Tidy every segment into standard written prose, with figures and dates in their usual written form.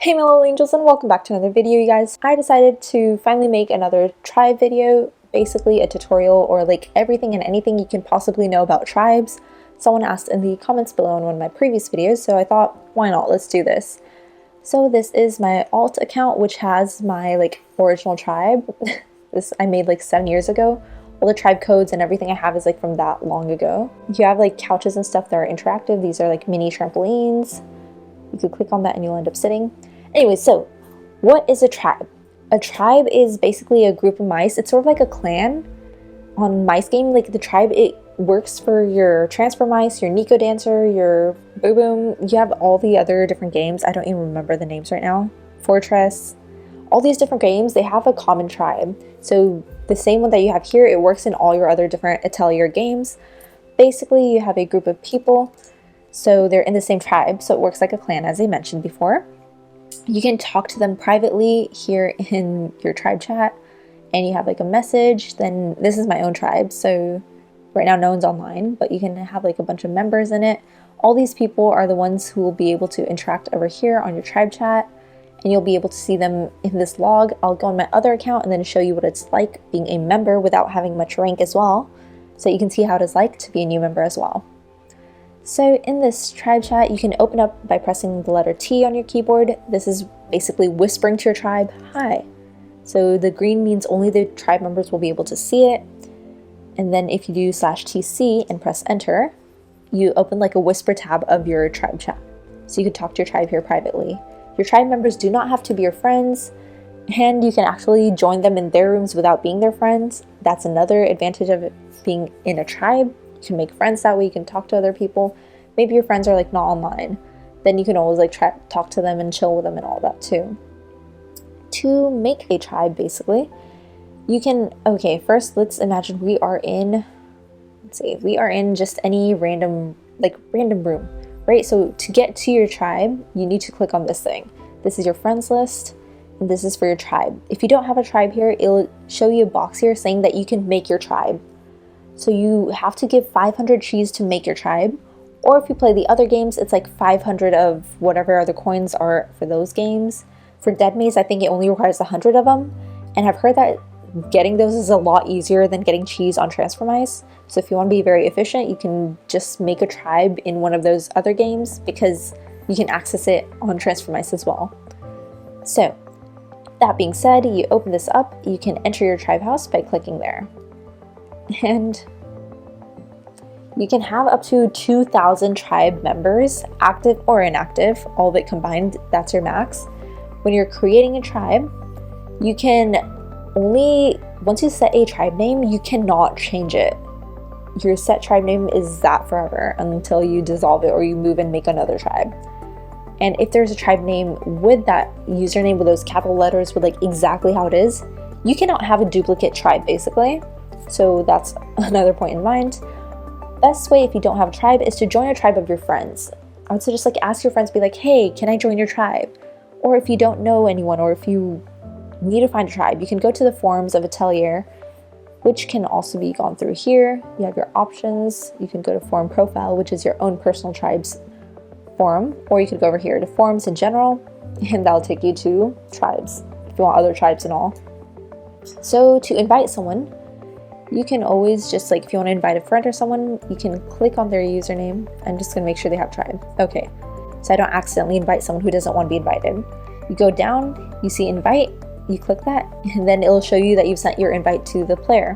Hey my little angels, and welcome back to another video, you guys. I decided to finally make another tribe video, basically a tutorial or like everything and anything you can possibly know about tribes. Someone asked in the comments below in one of my previous videos, so I thought, why not, let's do this. So this is my alt account, which has my original tribe. This I made like 7 years ago. All the tribe codes and everything I have is like from that long ago. You have like couches and stuff that are interactive. These are like mini trampolines. You could click on that and you'll end up sitting. Anyway, so what is a tribe? A tribe is basically a group of mice. It's sort of like a clan on mice game. Like the tribe, it works for your transfer mice, your Nico dancer, your boo boom. You have all the other different games. I don't even remember the names right now. Fortress. All these different games, they have a common tribe. So the same one that you have here, it works in all your other different Atelier games. Basically, you have a group of people. So they're in the same tribe. So it works like a clan, as I mentioned before. You can talk to them privately here in your tribe chat, and you have like a message. Then this is my own tribe, so right now no one's online, but you can have like a bunch of members in it. All these people are the ones who will be able to interact over here on your tribe chat, and you'll be able to see them in this log. I'll go on my other account and then show you what it's like being a member without having much rank as well, so you can see how it is like to be a new member as well. So in this tribe chat, you can open up by pressing the letter T on your keyboard. This is basically whispering to your tribe, hi. So the green means only the tribe members will be able to see it. And then if you do /TC and press enter, you open like a whisper tab of your tribe chat. So you can talk to your tribe here privately. Your tribe members do not have to be your friends, and you can actually join them in their rooms without being their friends. That's another advantage of it being in a tribe. You can make friends that way. You can talk to other people. Maybe your friends are like not online, then you can always like talk to them and chill with them and all that too. To make a tribe, basically, you can, okay, first let's imagine we are in just any random room, right? So to get to your tribe, you need to click on this thing. This is your friends list, and this is for your tribe. If you don't have a tribe here, it'll show you a box here saying that you can make your tribe. So you have to give 500 cheese to make your tribe, or if you play the other games, it's like 500 of whatever other coins are for those games. For Dead Maze, I think it only requires 100 of them, and I've heard that getting those is a lot easier than getting cheese on Transfer Mice. So if you want to be very efficient, you can just make a tribe in one of those other games because you can access it on Transfer Mice as well. So that being said, you open this up, you can enter your tribe house by clicking there. And you can have up to 2,000 tribe members, active or inactive, all of it combined. That's your max. When you're creating a tribe, you can only, once you set a tribe name, you cannot change it. Your set tribe name is that forever until you dissolve it or you move and make another tribe. And if there's a tribe name with that username with those capital letters with like exactly how it is, you cannot have a duplicate tribe basically. So that's another point in mind. Best way if you don't have a tribe is to join a tribe of your friends. I would say just like ask your friends, be like, hey, can I join your tribe? Or if you don't know anyone, or if you need to find a tribe, you can go to the forums of Atelier, which can also be gone through here. You have your options. You can go to forum profile, which is your own personal tribe's forum, or you could go over here to forums in general, and that'll take you to tribes if you want other tribes and all. So to invite someone, you can always just like, if you want to invite a friend or someone, you can click on their username. I'm just going to make sure they have tribe. Okay, so I don't accidentally invite someone who doesn't want to be invited. You go down, you see invite, you click that, and then it'll show you that you've sent your invite to the player.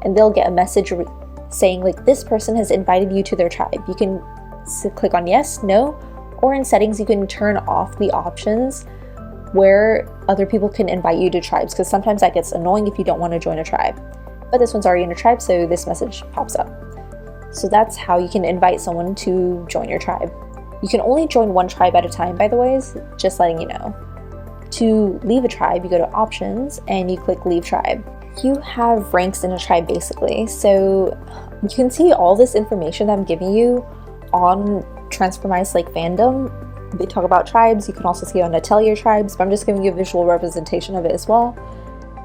And they'll get a message saying like, this person has invited you to their tribe. You can click on yes, no, or in settings, you can turn off the options where other people can invite you to tribes, because sometimes that gets annoying if you don't want to join a tribe. But this one's already in a tribe, so this message pops up. So that's how you can invite someone to join your tribe. You can only join one tribe at a time, by the way, just letting you know. To leave a tribe, you go to options and you click leave tribe. You have ranks in a tribe basically, so you can see all this information that I'm giving you on Transfer Mice like fandom. They talk about tribes. You can also see on Atelier tribes, but I'm just giving you a visual representation of it as well.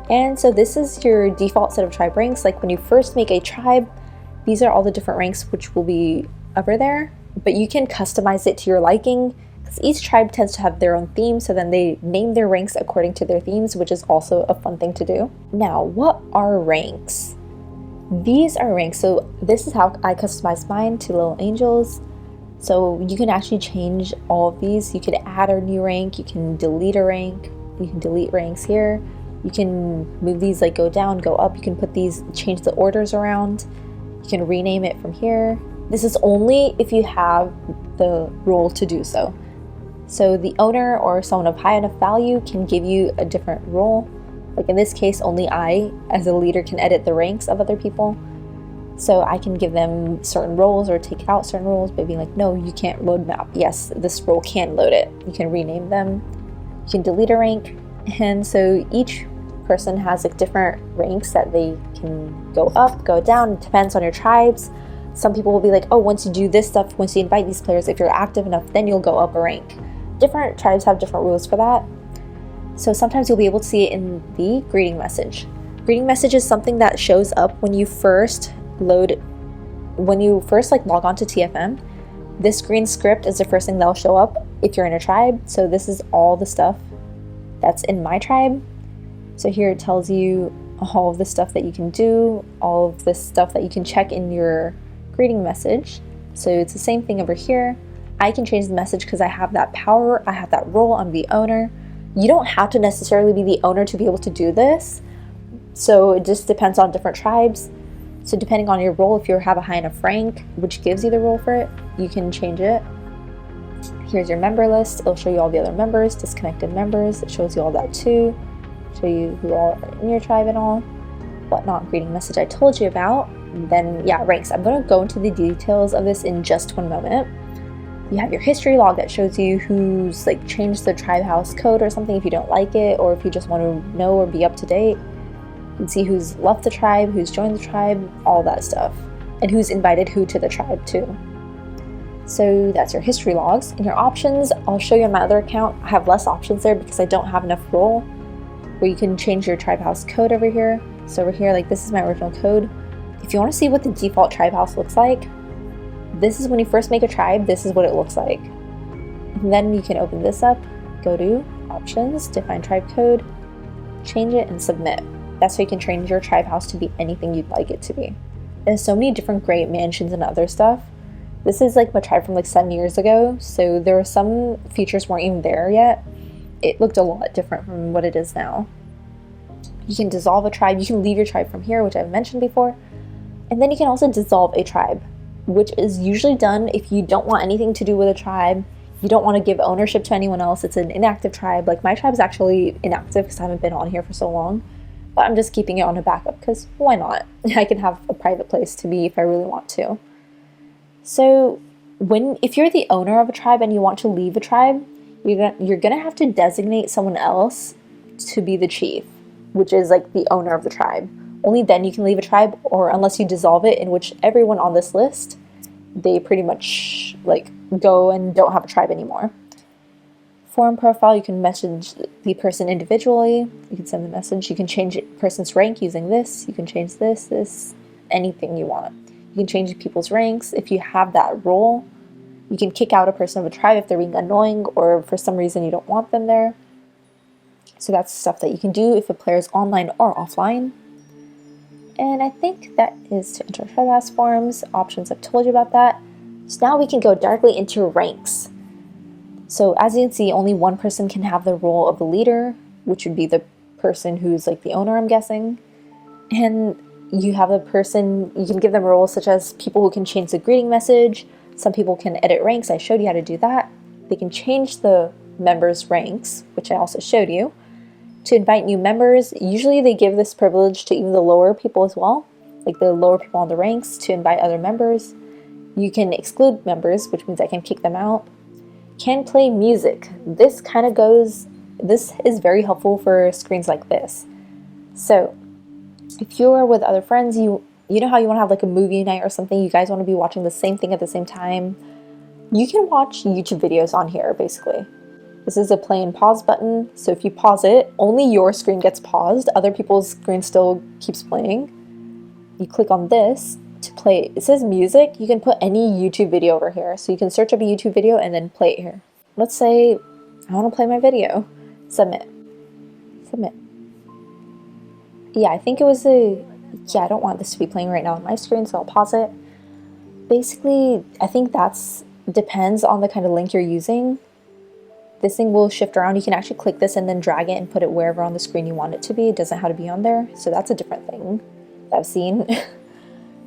And so this is your default set of tribe ranks. Like when you first make a tribe, these are all the different ranks which will be over there, but you can customize it to your liking. ranks. Each tribe tends to have their own theme, so then they name their ranks according to their themes, which is also a fun thing to do. Now, what are ranks? These are ranks. So this is how I customize mine to little angels. So you can actually change all of these. You could add a new rank, you can delete a rank, you can delete ranks here. You can move these, like go down, go up. You can put these, change the orders around. You can rename it from here. This is only if you have the role to do so. So the owner or someone of high enough value can give you a different role. Like in this case, only I, as a leader, can edit the ranks of other people. So I can give them certain roles or take out certain roles by being like, no, you can't load map. Yes, this role can load it. You can rename them. You can delete a rank. And so each person has like different ranks that they can go up, go down. It depends on your tribes. Some people will be like, oh, once you do this stuff, once you invite these players, if you're active enough, then you'll go up a rank. Different tribes have different rules for that. So sometimes you'll be able to see it in the greeting message. Greeting message is something that shows up when you first log on to TFM. This green script is the first thing that'll show up if you're in a tribe. So this is all the stuff that's in my tribe. So here it tells you all of the stuff that you can do, all of the stuff that you can check in your greeting message. So it's the same thing over here. I can change the message because I have that power, I have that role, I'm the owner. You don't have to necessarily be the owner to be able to do this. So it just depends on different tribes. So depending on your role, if you have a high enough rank, which gives you the role for it, you can change it. Here's your member list. It'll show you all the other members, disconnected members. It shows you all that too. Show you who all are in your tribe and all. Whatnot greeting message I told you about. And then yeah, ranks. I'm going to go into the details of this in just one moment. You have your history log that shows you who's like changed the tribe house code or something if you don't like it, or if you just want to know or be up to date. You can see who's left the tribe, who's joined the tribe, all that stuff, and who's invited who to the tribe too. So that's your history logs. And your options, I'll show you on my other account. I have less options there because I don't have enough role, where you can change your tribe house code over here. So over here, like this is my original code. If you want to see what the default tribe house looks like, this is when you first make a tribe, this is what it looks like. And then you can open this up, go to options, define tribe code, change it and submit. That's how you can change your tribe house to be anything you'd like it to be. There's so many different great mansions and other stuff. This is like my tribe from like 7 years ago, so there were some features weren't even there yet. It looked a lot different from what it is now. You can dissolve a tribe, you can leave your tribe from here, which I've mentioned before, and then you can also dissolve a tribe, which is usually done if you don't want anything to do with a tribe, you don't want to give ownership to anyone else, it's an inactive tribe. Like my tribe is actually inactive because I haven't been on here for so long, but I'm just keeping it on a backup because why not? I can have a private place to be if I really want to. So if you're the owner of a tribe and you want to leave a tribe, you're gonna have to designate someone else to be the chief, which is like the owner of the tribe. Only then you can leave a tribe, or unless you dissolve it, in which everyone on this list, they pretty much like go and don't have a tribe anymore. Forum profile, you can message the person individually, you can send the message, you can change a person's rank using this, you can change this, anything you want. You can change people's ranks if you have that role. You can kick out a person of a tribe if they're being annoying or for some reason you don't want them there. So that's stuff that you can do if a player is online or offline. And I think that is to enter tribe house forms. Options, I've told you about that. So now we can go directly into ranks. So as you can see, only one person can have the role of the leader, which would be the person who's like the owner, I'm guessing. And you have a person, you can give them roles such as people who can change the greeting message. Some people can edit ranks. I showed you how to do that. They can change the members' ranks, which I also showed you. To invite new members, usually they give this privilege to even the lower people as well, like the lower people on the ranks, to invite other members. You can exclude members, which means I can kick them out. Can play music. This is very helpful for screens like this. So if you're with other friends, you know how you want to have like a movie night or something, you guys want to be watching the same thing at the same time, you can watch YouTube videos on here basically. This is a play and pause button, so if you pause it, only your screen gets paused, other people's screen still keeps playing. You click on this to play, it says music, you can put any YouTube video over here, so you can search up a YouTube video and then play it here. let's say I want to play my video. Submit. Submit. Yeah, I think it was yeah, I don't want this to be playing right now on my screen, so I'll pause it. Basically, I think that's depends on the kind of link you're using. This thing will shift around. You can actually click this and then drag it and put it wherever on the screen you want it to be. It doesn't have to be on there, so that's a different thing that I've seen.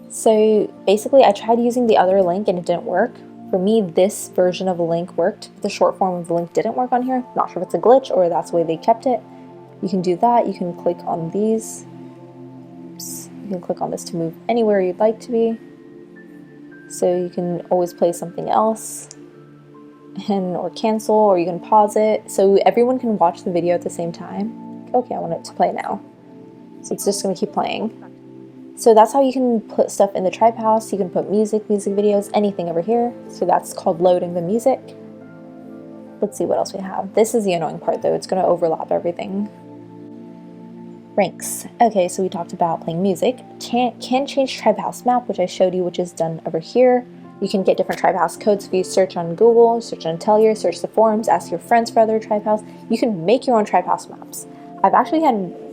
So basically, I tried using the other link and it didn't work. For me, this version of the link worked. The short form of the link didn't work on here. Not sure if it's a glitch or that's the way they kept it. You can do that. You can click on these. Oops. You can click on this to move anywhere you'd like to be. So you can always play something else or cancel, or you can pause it. So everyone can watch the video at the same time. Okay, I want it to play now. So it's just gonna keep playing. So that's how you can put stuff in the tribe house. You can put music videos, anything over here. So that's called loading the music. Let's see what else we have. This is the annoying part though. It's going to overlap everything. Ranks. Okay, so we talked about playing music. Can change tribe house map, which I showed you, which is done over here. You can get different tribe house codes if you search on Google, search on Atelier, search the forums, ask your friends for other tribe house. You can make your own tribe house maps. I've actually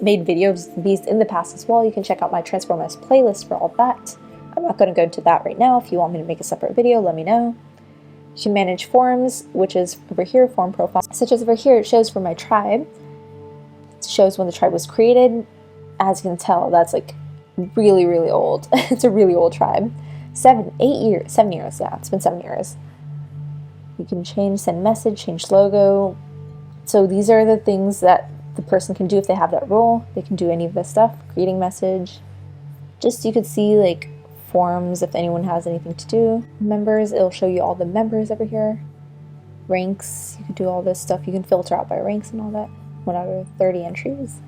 made videos of these in the past as well. You can check out my Transformers playlist for all that. I'm not going to go into that right now. If you want me to make a separate video, let me know. You can manage forums, which is over here, forum profile. Such as over here, it shows for my tribe. It shows when the tribe was created. As you can tell, that's like really, really old. It's a really old tribe. 7 years, yeah, it's been 7 years. You can change, send message, change logo. So these are the things that the person can do if they have that role. They can do any of this stuff, greeting message. Just you could see like forums if anyone has anything to do. Members, it'll show you all the members over here. Ranks, you can do all this stuff. You can filter out by ranks and all that. 1 out of 30 entries.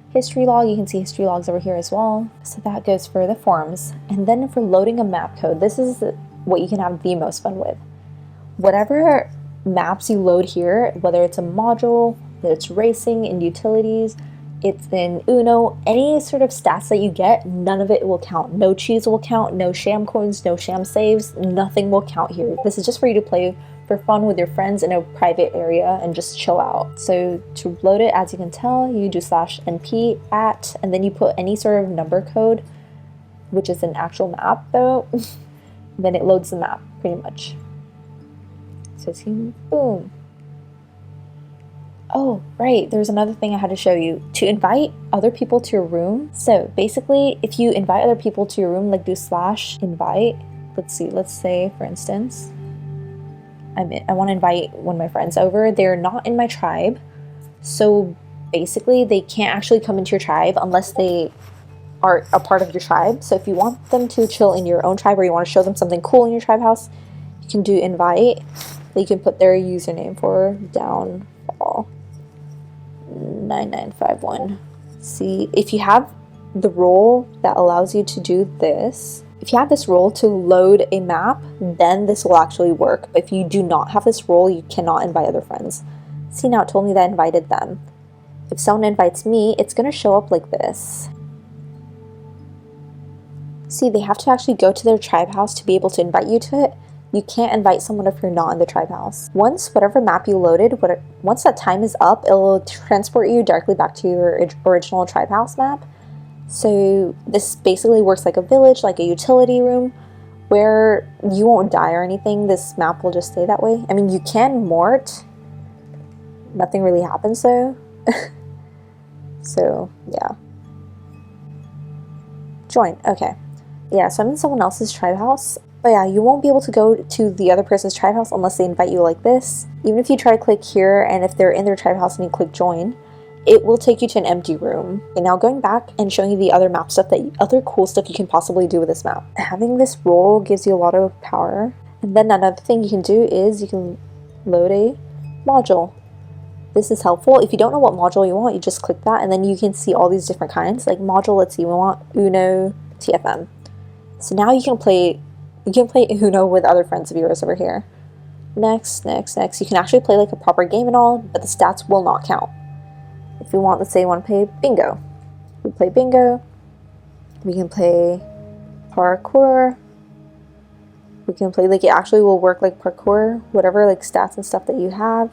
History log, you can see history logs over here as well. So that goes for the forums. And then for loading a map code, this is what you can have the most fun with. Whatever maps you load here, whether it's a module, whether it's racing in utilities, it's in Uno, any sort of stats that you get, none of it will count. No cheese will count, no sham coins, no sham saves, nothing will count here. This is just for you to play for fun with your friends in a private area and just chill out. So to load it, as you can tell, you do /np @ and then you put any sort of number code, which is an actual map though, then it loads the map pretty much. So see, boom. Oh, right, there's another thing I had to show you. To invite other people to your room. So basically, if you invite other people to your room, like do /invite, let's say, for instance, I want to invite one of my friends over. They're not in my tribe. So basically, they can't actually come into your tribe unless they are a part of your tribe. So if you want them to chill in your own tribe or you want to show them something cool in your tribe house, you can do invite. You can put their username for downfall 9951. See, if you have the role that allows you to do this, if you have this role to load a map, then this will actually work. But if you do not have this role, you cannot invite other friends. See, now it told me that I invited them. If someone invites me, it's going to show up like this. See, they have to actually go to their tribe house to be able to invite you to it. You can't invite someone if you're not in the tribe house. Once whatever map you loaded, once that time is up, it'll transport you directly back to your original tribe house map. So this basically works like a village, like a utility room, where you won't die or anything. This map will just stay that way. I mean, you can mort. Nothing really happens though. So, yeah. Join, okay. Yeah, so I'm in someone else's tribe house. But yeah, you won't be able to go to the other person's tribe house unless they invite you like this. Even if you try to click here, and if they're in their tribe house and you click join, it will take you to an empty room. Okay, now going back and showing you the other map stuff, other cool stuff you can possibly do with this map. Having this role gives you a lot of power. And then another thing you can do is you can load a module. This is helpful. If you don't know what module you want, you just click that and then you can see all these different kinds. Like module, let's see, we want Uno TFM. So now you can play Uno with other friends of yours over here. Next. You can actually play like a proper game and all, but the stats will not count. If you want, let's say you want to play bingo. We play bingo. We can play parkour. We can play, like, it actually will work like parkour, whatever like stats and stuff that you have.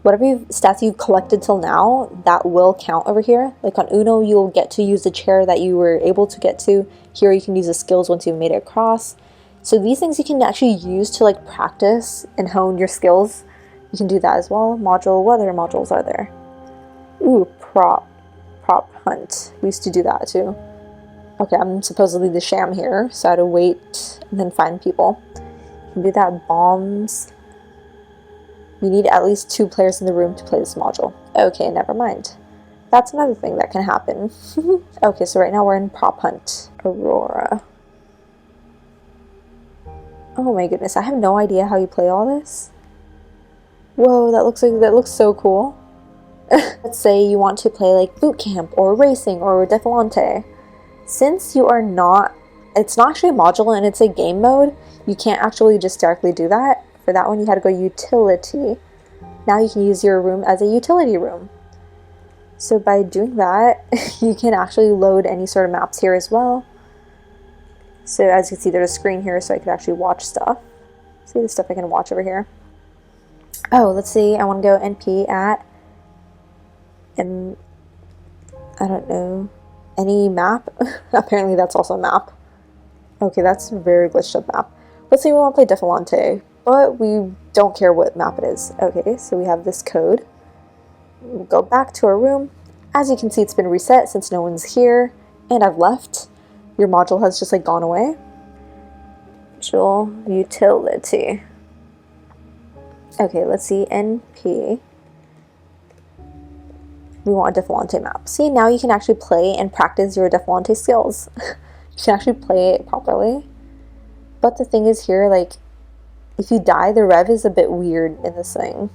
Whatever stats you've collected till now, that will count over here. Like on Uno, you'll get to use the chair that you were able to get to. Here you can use the skills once you've made it across. So these things you can actually use to like practice and hone your skills. You can do that as well. Module, what other modules are there? Ooh, prop hunt. We used to do that too. Okay, I'm supposedly the sham here, so I had to wait and then find people. You can do that. Bombs. You need at least 2 players in the room to play this module. Okay, never mind. That's another thing that can happen. Okay, so right now we're in prop hunt. Aurora. Oh my goodness, I have no idea how you play all this. Whoa, that looks so cool. Let's say you want to play like boot camp or racing or defilante. Since you are not, it's not actually a module and it's a game mode, you can't actually just directly do that. For that one, you had to go utility. Now you can use your room as a utility room. So by doing that, you can actually load any sort of maps here as well. So as you can see, there's a screen here so I could actually watch stuff. See the stuff I can watch over here. Oh, let's see. I want to go NP at, I don't know, any map. Apparently that's also a map. Okay, that's a very glitched up map. Let's say we want to play defilante, but we don't care what map it is. Okay, so we have this code. We'll go back to our room. As you can see, it's been reset since no one's here, and I've left. Your module has just like gone away. Module utility. Okay, let's see, NP. We want a defilante map. See, now you can actually play and practice your defilante skills. You can actually play it properly. But the thing is here, like, if you die, the rev is a bit weird in this thing.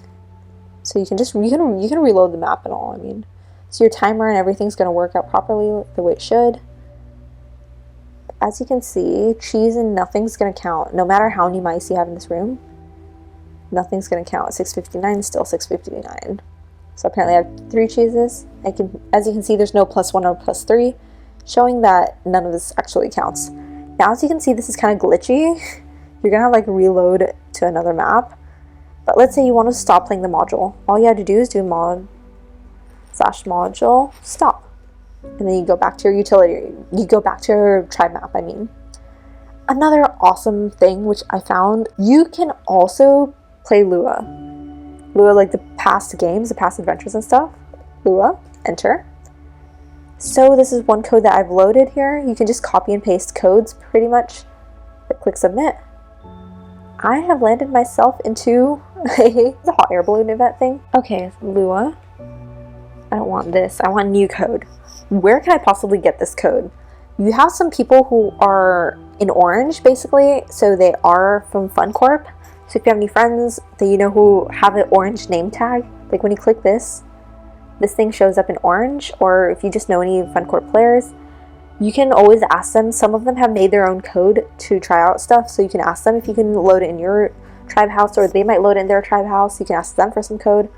So you can just, you can reload the map and all, I mean. So your timer and everything's going to work out properly the way it should. As you can see, cheese and nothing's going to count. No matter how many mice you have in this room, nothing's going to count. 659 is still 659. So apparently I have 3 cheeses. As you can see, there's no +1 or +3, showing that none of this actually counts. Now, as you can see, this is kind of glitchy. You're going to like reload to another map. But let's say you want to stop playing the module. All you have to do is do mod/module stop. And then you go back to your utility. You go back to your tribe map, I mean. Another awesome thing which I found, you can also play Lua. Lua, like the past games, the past adventures and stuff. Lua, enter. So this is one code that I've loaded here. You can just copy and paste codes pretty much. But click submit. I have landed myself into a hot air balloon event thing. Okay, Lua. I don't want this. I want new code. Where can I possibly get this code? You have some people who are in orange, basically. So they are from Fun Corp. So if you have any friends that you know who have an orange name tag, like when you click this thing shows up in orange. Or if you just know any Fun Corp players, you can always ask them. Some of them have made their own code to try out stuff, so you can ask them if you can load it in your tribe house, or they might load it in their tribe house. You can ask them for some code.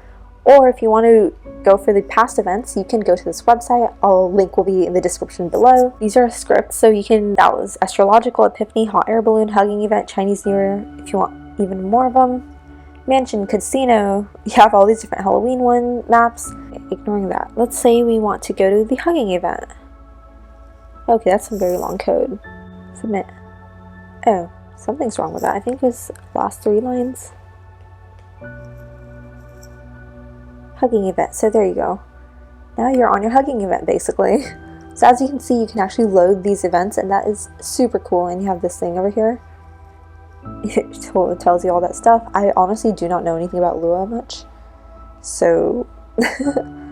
Or if you want to go for the past events, you can go to this website. A link will be in the description below. These are scripts, so you can, that was Astrological Epiphany, Hot Air Balloon, Hugging Event, Chinese New Year, if you want even more of them. Mansion, Casino, you have all these different Halloween maps. Ignoring that. Let's say we want to go to the Hugging Event. Okay, that's a very long code. Submit. Oh, something's wrong with that. I think it was the last 3 lines. Hugging event. So there you go. Now you're on your hugging event, basically. So as you can see, you can actually load these events, and that is super cool. And you have this thing over here. It tells you all that stuff. I honestly do not know anything about Lua much. So...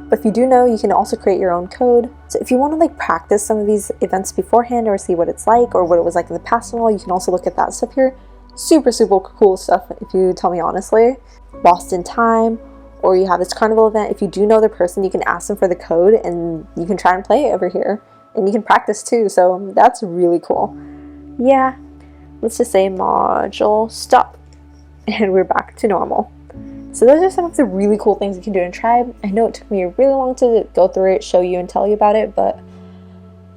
But if you do know, you can also create your own code. So if you want to like practice some of these events beforehand or see what it's like or what it was like in the past and all, you can also look at that stuff here. Super, super cool stuff if you tell me honestly. Lost in Time, or you have this carnival event. If you do know the person, you can ask them for the code and you can try and play it over here. And you can practice too, so that's really cool. Yeah, let's just say module stop. And we're back to normal. So those are some of the really cool things you can do in Tribe. I know it took me a really long to go through it, show you, and tell you about it, but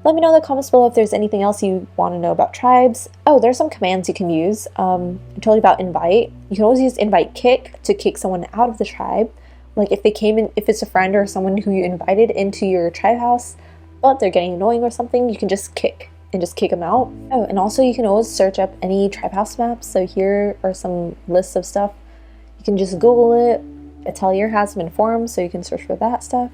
Let me know in the comments below if there's anything else you want to know about tribes. Oh, there's some commands you can use. I told you about invite. You can always use invite kick to kick someone out of the tribe. Like if they came in, if it's a friend or someone who you invited into your tribe house, but they're getting annoying or something, you can just kick and just kick them out. Oh, and also you can always search up any tribe house maps. So here are some lists of stuff. You can just Google it. Atelier has them in forums, so you can search for that stuff.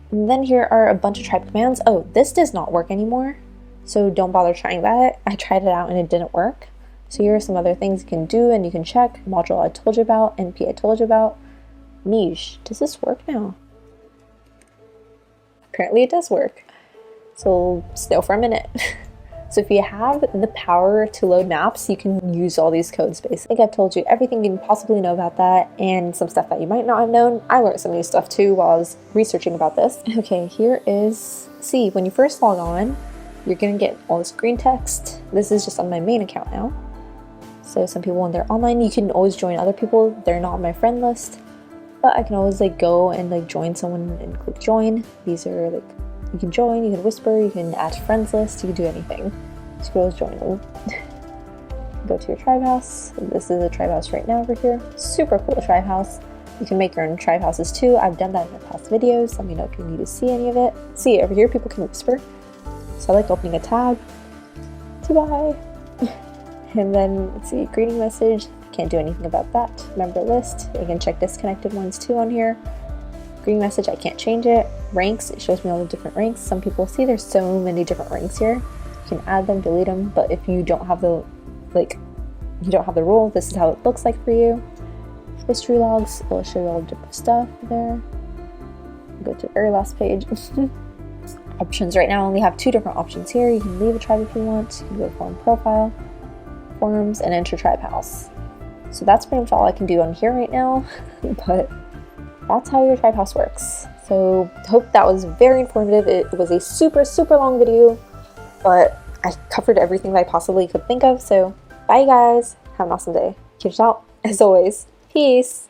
And then here are a bunch of tribe commands. Oh, this does not work anymore, so don't bother trying that. I tried it out and it didn't work. So here are some other things you can do and you can check. Module I told you about, NP I told you about. Niche, does this work now? Apparently it does work. So still for a minute. So if you have the power to load maps, you can use all these codes basically. I think I've told you everything you can possibly know about that and some stuff that you might not have known. I learned some new stuff too while I was researching about this. Okay, here is, see, when you first log on, you're gonna get all this green text. This is just on my main account now. So some people when they're online, you can always join other people. They're not on my friend list, but I can always like go and like join someone and click join. These are like, you can join, you can whisper, you can add to friends list, you can do anything. So you can always join them. Go to your tribe house. This is a tribe house right now over here. Super cool tribe house. You can make your own tribe houses too. I've done that in my past videos. Let me know if you need to see any of it. See, over here people can whisper. So I like opening a tab. Say bye. And then, let's see, greeting message. Can't do anything about that. Member list. You can check disconnected ones too on here. Greeting message, I can't change it. Ranks, it shows me all the different ranks. Some people see there's so many different ranks here. You can add them, delete them, but if you don't have the, like, you don't have the rule, this is how it looks like for you. History logs, it'll show you all the different stuff there. Go to the very last page. Options right now, I only have 2 different options here. You can leave a tribe if you want. You can go to forum profile, forums, and enter tribe house. So that's pretty much all I can do on here right now, but that's how your tribe house works. So hope that was very informative. It was a super, super long video, but I covered everything that I possibly could think of. So bye guys, have an awesome day. Keep it out as always. Peace.